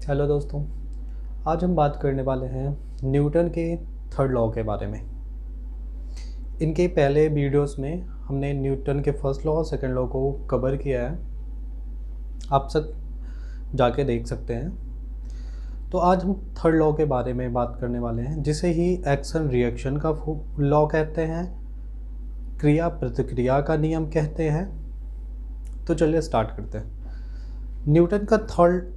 Hello दोस्तों, आज हम बात करने वाले हैं न्यूटन के थर्ड लॉ के बारे में। इनके पहले वीडियोस में हमने न्यूटन के फर्स्ट लॉ और सेकंड लॉ को कवर किया है, आप सब जाके देख सकते हैं। तो आज हम थर्ड लॉ के बारे में बात करने वाले हैं, जिसे ही एक्शन रिएक्शन का लॉ कहते हैं, क्रिया प्रतिक्रिया का नियम कहते हैं। तो चलिए स्टार्ट करते हैं। न्यूटन का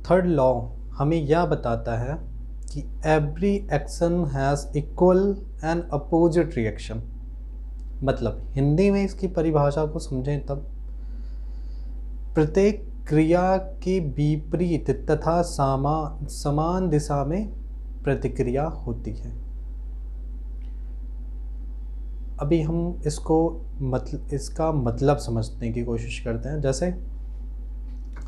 थर्ड लॉ हमें यह बताता है कि every action has equal and opposite reaction. मतलब हिंदी में इसकी परिभाषा को समझें तब प्रत्येक क्रिया के विपरीत तथा समान दिशा में प्रतिक्रिया होती है। अभी हम इसका मतलब समझने की कोशिश करते हैं। जैसे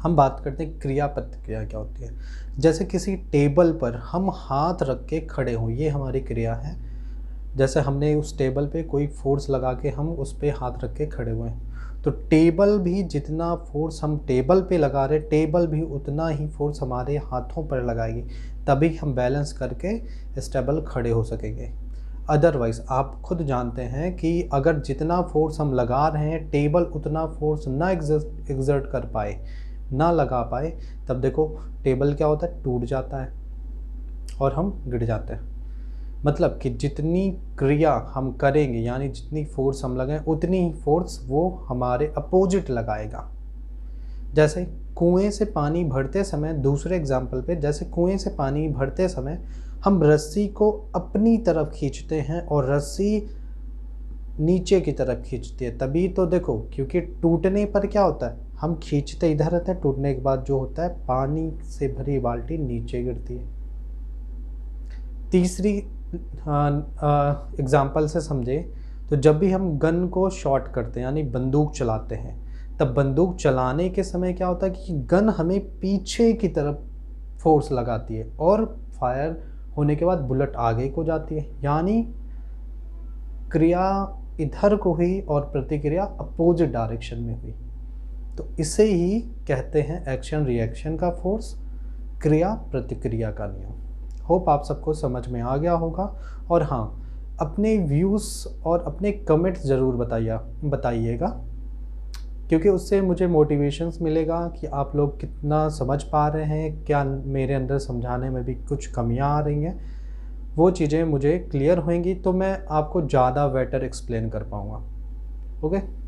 हम बात करते हैं क्रिया प्रतिक्रिया क्या होती है। जैसे किसी टेबल पर हम हाथ रख के खड़े हों, ये हमारी क्रिया है। जैसे हमने उस टेबल पे कोई फोर्स लगा के हम उस पे हाथ रख के खड़े हुए हैं, तो टेबल भी जितना फोर्स हम टेबल पे लगा रहे, टेबल भी उतना ही फोर्स हमारे हाथों पर लगाएगी, तभी हम बैलेंस करके स्टेबल खड़े हो सकेंगे। अदरवाइज़ आप खुद जानते हैं कि अगर जितना फोर्स हम लगा रहे हैं टेबल उतना फोर्स ना एग्जर्ट कर पाए, ना लगा पाए, तब देखो टेबल क्या होता है, टूट जाता है और हम गिर जाते हैं। मतलब कि जितनी क्रिया हम करेंगे, यानी जितनी फोर्स हम लगाएं, उतनी ही फोर्स वो हमारे अपोजिट लगाएगा। जैसे कुएं से पानी भरते समय, दूसरे एग्जाम्पल पे, जैसे कुएं से पानी भरते समय हम रस्सी को अपनी तरफ खींचते हैं और रस्सी नीचे की तरफ खींचती है, तभी तो देखो, क्योंकि टूटने पर क्या होता है, हम खींचते इधर रहते हैं, टूटने के बाद जो होता है पानी से भरी बाल्टी नीचे गिरती है। तीसरी एग्जाम्पल से समझे तो जब भी हम गन को शॉट करते हैं, यानी बंदूक चलाते हैं, तब बंदूक चलाने के समय क्या होता है कि गन हमें पीछे की तरफ फोर्स लगाती है और फायर होने के बाद बुलेट आगे को जाती है, यानी क्रिया इधर को हुई और प्रतिक्रिया अपोजिट डायरेक्शन में हुई। तो इसे ही कहते हैं एक्शन रिएक्शन का फोर्स, क्रिया प्रतिक्रिया का नियम। होप आप सबको समझ में आ गया होगा। और हाँ, अपने व्यूज़ और अपने कमेंट्स ज़रूर बताइएगा, क्योंकि उससे मुझे मोटिवेशंस मिलेगा कि आप लोग कितना समझ पा रहे हैं, क्या मेरे अंदर समझाने में भी कुछ कमियां आ रही हैं। वो चीज़ें मुझे क्लियर होंगी तो मैं आपको ज़्यादा बेटर एक्सप्लेन कर पाऊँगा। ओके।